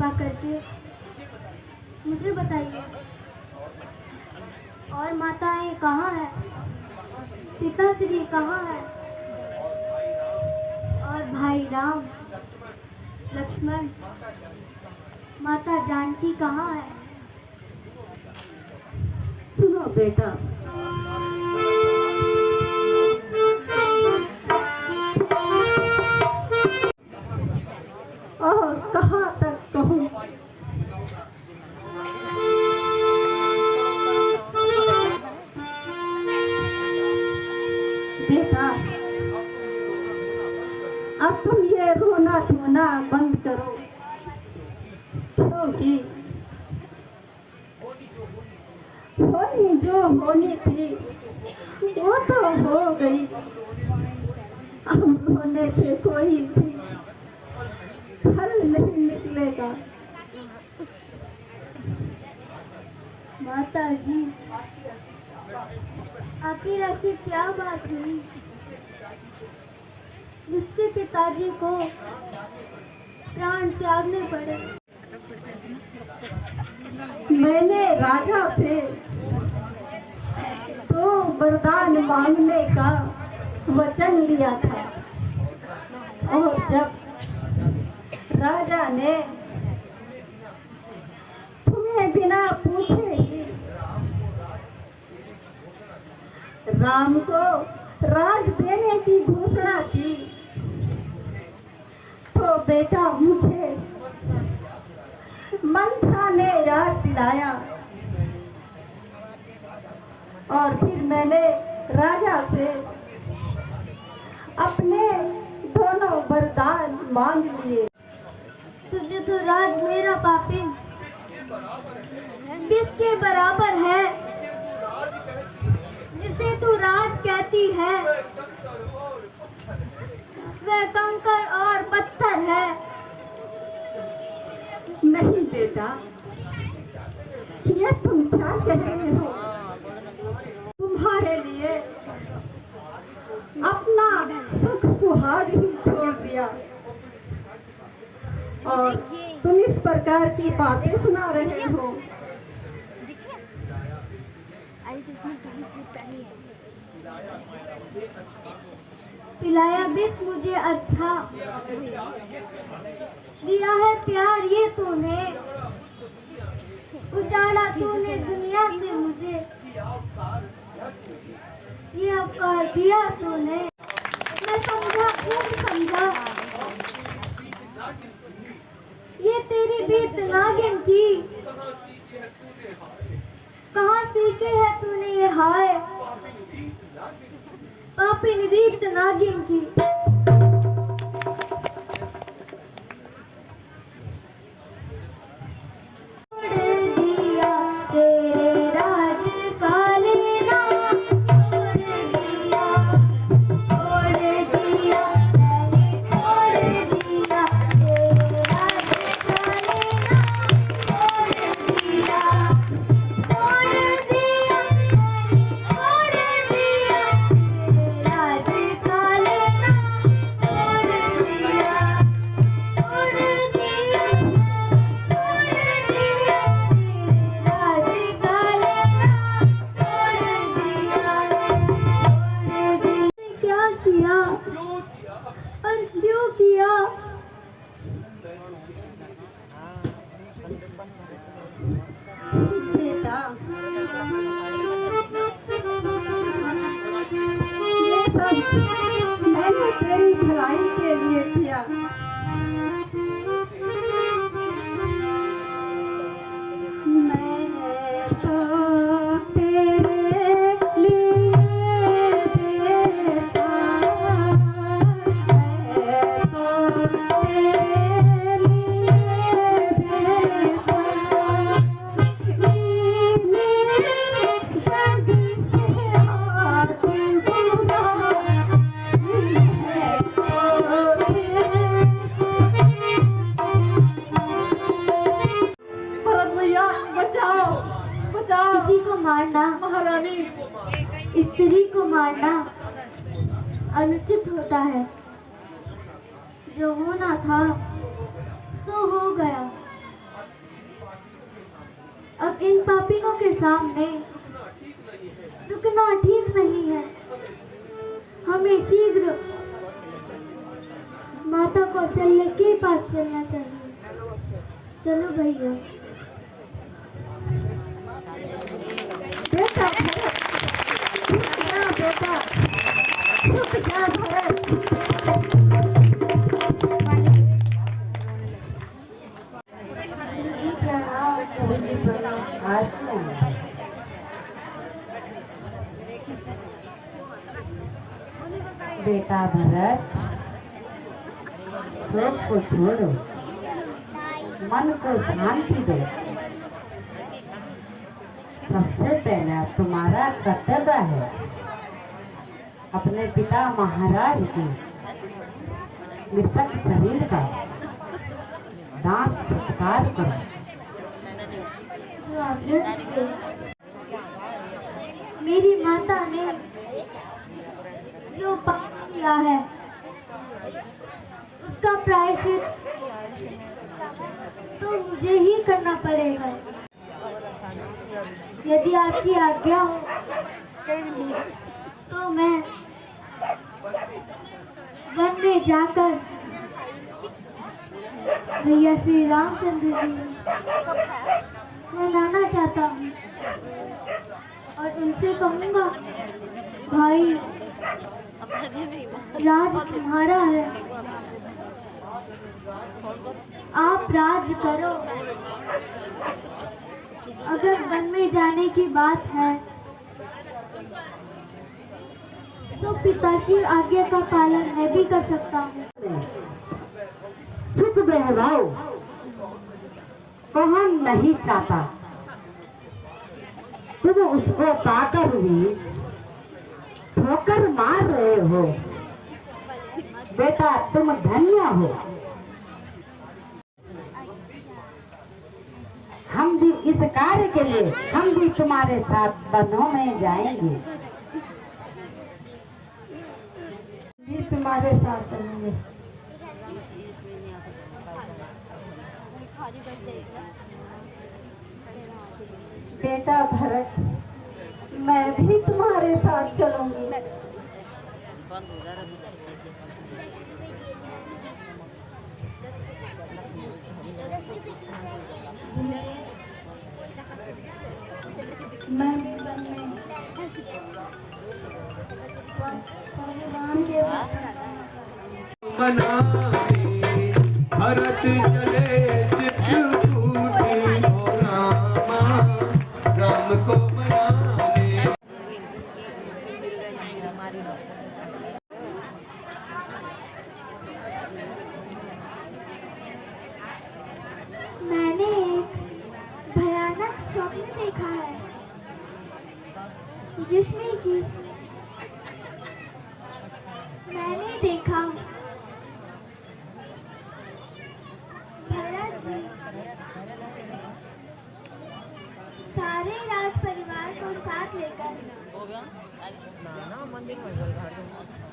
कृपा करके मुझे बताइए, और माताएं कहाँ हैं? पिताश्री कहाँ हैं? और भाई राम, लक्ष्मण, माता जानकी कहाँ है? सुनो बेटा, और कहाँ तक कहूँ। बेटा, अब तुम ये रोना धोना बंद करो, क्योंकि होनी जो होनी थी वो तो हो गई। अब रोने से कोई भी फल नहीं निकलेगा। माता जी, आखिर ऐसी क्या बात हुई जिससे पिताजी को प्राण त्यागने पड़े? मैंने राजा से तो वरदान मांगने का वचन लिया था, और जब राजा ने तुम्हें बिना पूछे ही राम को राज देने की घोषणा की, तो बेटा मुझे मंत्रा ने याद दिलाया, और फिर मैंने राजा से अपने दोनों वरदान मांग लिए। तुझे तो राज मेरा पापिन किसके बराबर है, जिसे तू राज कहती है वह कंकर और पत्थर है। नहीं बेटा, ये तुम क्या कह रहे हो? तुम्हारे लिए अपना सुख सुहाग ही छोड़ दिया, और तुम इस प्रकार की बातें सुना रहे हो। पिलाया विष मुझे अच्छा, दिया है प्यार ये तूने, उजाला तूने दुनिया से मुझे, ये अवकार दिया तूने। मैं समझा, खूब समझा, ये तेरी बीत नागिन की, कहाँ सीखे है तूने ये हाय पापी रीत नागिन की। बेटा, ये सब मैंने तेरी भलाई के लिए किया। मैं तो तेरे लिए बेटा, मैं तो तेरे लिए बेटा, जग से आज बुरा किसी को मारना, महारानी, स्त्री को मारना अनुचित होता है। जो होना था सो हो गया, अब इन पापियों के सामने रुकना ठीक नहीं है। हमें शीघ्र माता कौशल्या के पास चलना चाहिए। चलो भैया। बेटा भरत, रुक जा बेटा, रुक जा भरत। बेटा भरत, शोक को छोड़ो, मन को शांति दो। सबसे पहला तुम्हारा कर्तव्य है अपने पिता महाराज के मृतक शरीर का दाह संस्कार करो। मेरी माता ने जो पाप किया है उसका प्रायश्चित तो मुझे ही करना पड़ेगा। यदि आपकी आज्ञा हो तो मैं वन में जाकर भैया श्री रामचंद्र जी मनाना चाहता हूँ और उनसे कहूँगा, भाई राज तुम्हारा है, आप राज करो। अगर वन में जाने की बात है तो पिता की आज्ञा का पालन मैं भी कर सकता हूँ। सुख वैभव कौन नहीं चाहता, तुम उसको पाकर भी ठोकर मार रहे हो। बेटा तुम धन्य हो। हम भी इस कार्य के लिए हम भी तुम्हारे साथ वनों में जाएंगे, भी तुम्हारे साथ चलेंगे। बेटा भरत, मैं भी तुम्हारे साथ चलूंगी। मैं भरत चले चित्रकूट और रामा राम को मनाने। मैंने एक भयानक स्वप्न देखा है जिसमें कि मैंने देखा भरत जी सारे राज परिवार को साथ लेकर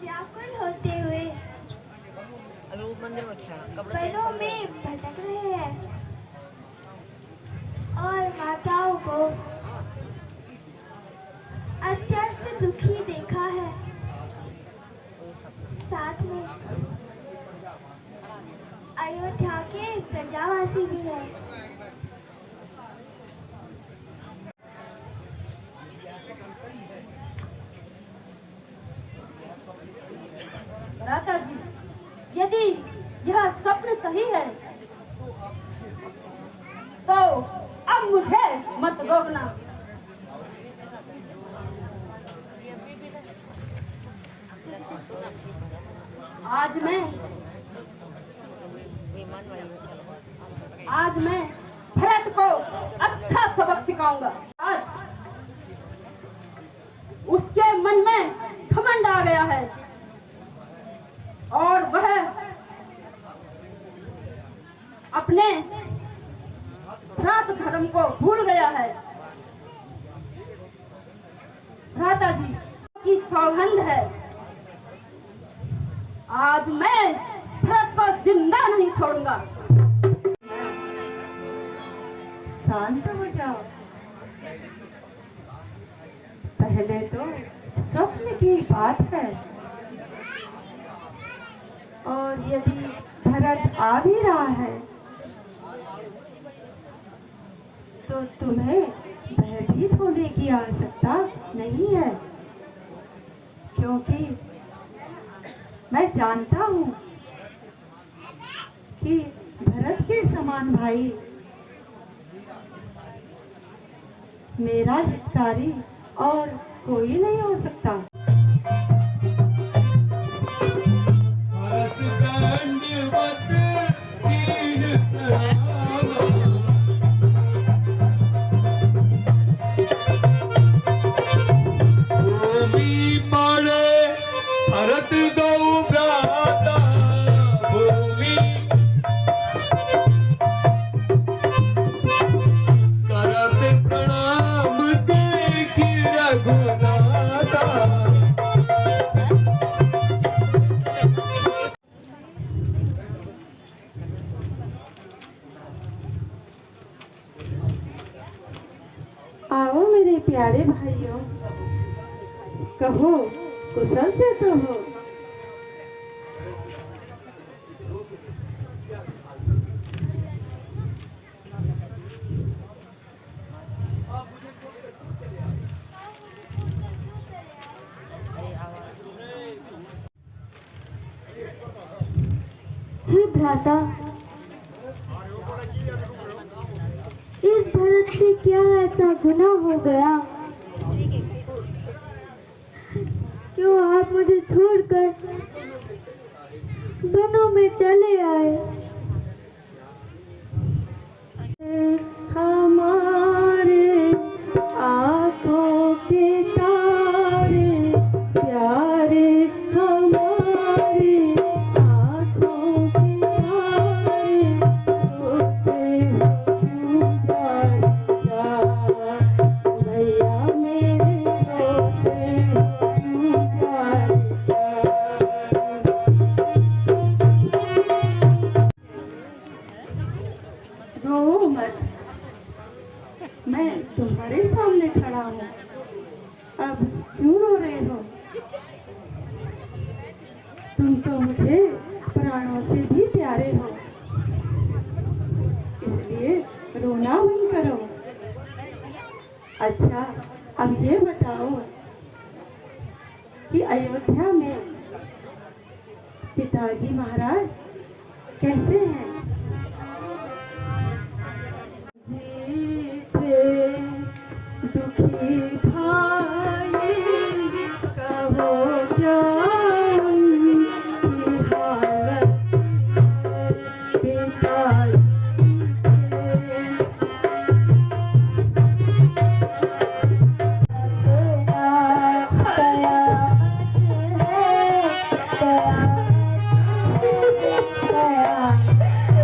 व्याकुल होते हुए वनों में भटक रहे हैं और माताओं को अत्यंत दुखी देखा है। साथ में अयोध्या के प्रजावासी भी है। भ्राता जी, यदि यह स्वप्न सही है तो अब मुझे मत रोकना। आज मैं भरत को अच्छा सबक सिखाऊंगा। आज उसके मन में घमंड आ गया है और वह अपने भ्रात धर्म को भूल गया है। भ्राता जी की सौगंध है, आज मैं भरत को जिंदा नहीं छोड़ूंगा। शांत हो जाओ। पहले तो स्वप्न की बात है, और यदि भरत आ भी रहा है तो तुम्हें भयभीत होने की आवश्यकता नहीं है, क्योंकि मैं जानता हूँ कि भरत के समान भाई मेरा हितकारी और कोई नहीं हो सकता। भरत दंडवत कीन प्रणाम। भूमि पड़े भरत दऊ भ्राता, भूमि करत प्रणाम देखि रघुनाथा। आओ मेरे प्यारे भाइयों, कहो कुशल से तो हो। हे भ्राता, इस भरत से क्या ऐसा गुनाह हो गया? क्यों आप मुझे छोड़कर वनों में चले आए? हमारे आँखों के तारे प्यारे, हमारे आँखों के तारे रोते हो जा, भैया मेरे रोते हो जा। रो मत, मैं तुम्हारे सामने खड़ा हूँ, अब क्यों रो रहे हो? तुम तो मुझे प्राणों से भी प्यारे हो, इसलिए रोना बंद करो। अच्छा, अब ये बताओ कि अयोध्या में पिताजी महाराज कैसे हैं? जीते दुखी भाई कहो क्या उनकी हालत है पिताजी कयामत है, कयामत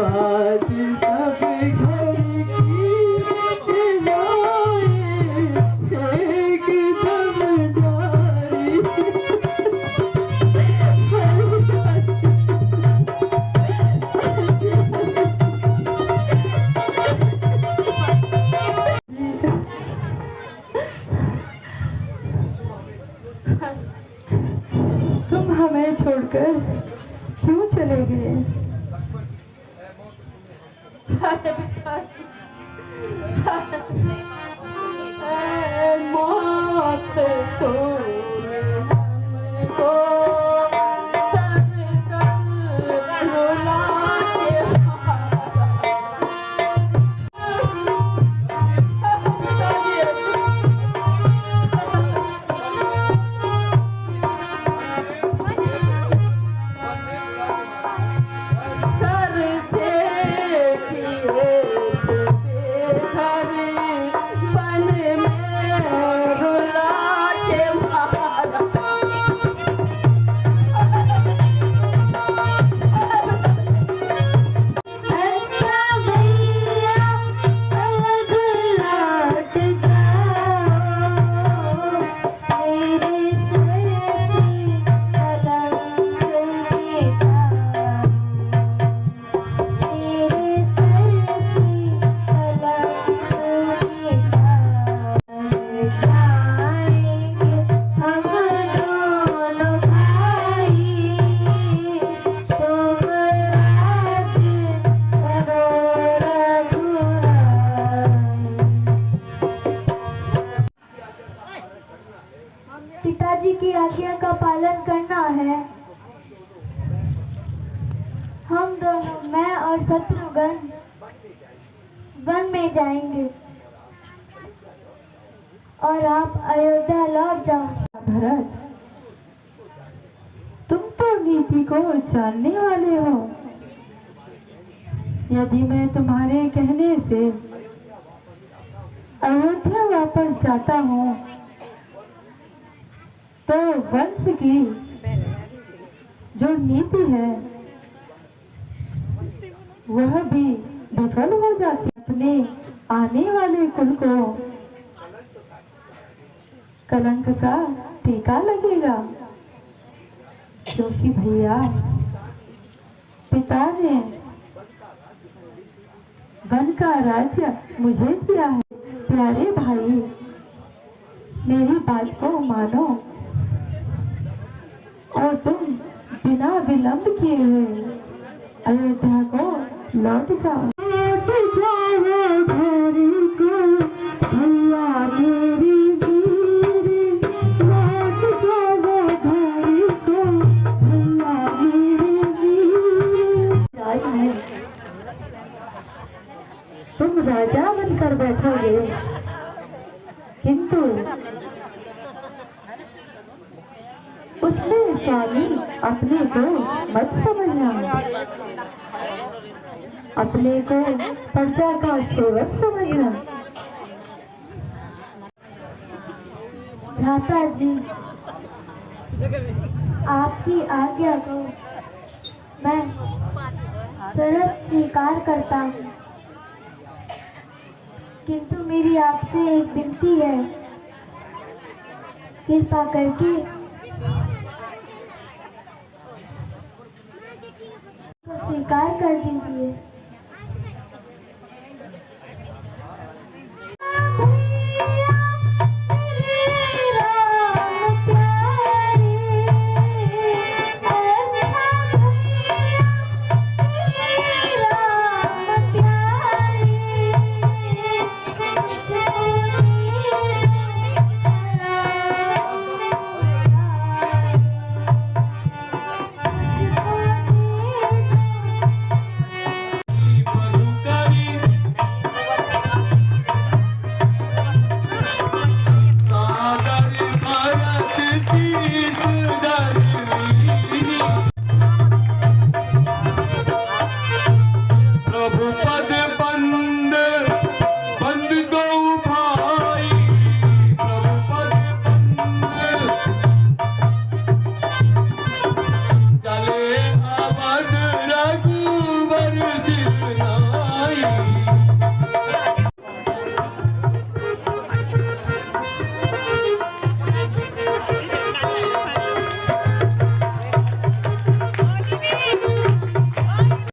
बात सब घर की लाए एकदम जारी। तुम हमें छोड़कर क्यों चले गए? अरे पिताजी, मौत तो हमको कर कर रुला के सर से किए घर बन में रुला के मारा। अच्छा भैया अब लौट जाओ, मेरे सर से कलंक मिटाओ, मेरे सर से कलंक मिटाओ। जाएंगे हम दोनों भाई, तुम राज करो रघुराई। पिताजी की आज्ञा का पालन करना है। हम दोनों, मैं और शत्रुघ्न, वन में जाएंगे और आप अयोध्या लौट जाओ। भरत, तुम तो नीति को जानने वाले हो। यदि मैं तुम्हारे कहने से अयोध्या वापस जाता हूँ तो वंश की जो नीति है वह भी विफल हो जाती। अपने आने वाले कुल को कलंक का टीका लगेगा, क्योंकि भैया पिता ने वन का राज्य मुझे दिया है। प्यारे भाई, मेरी बात को मानो और तुम बिना विलंब किए हुए अयोध्या को लौट जाओ। लौट जाओ घर को भैया मेरी वीर, लौट जाओ घर को भैया मेरी वीर। राज में तुम राजा बनकर बैठोगे, किंतु उसमें स्वामी अपने को मत समझना। अपने को प्रजा का सेवक समझना। भ्राता जी, आपकी आज्ञा को मैं तुरंत स्वीकार करता हूँ, किंतु मेरी आपसे एक विनती है, कृपा करके स्वीकार कर दीजिए। जीवना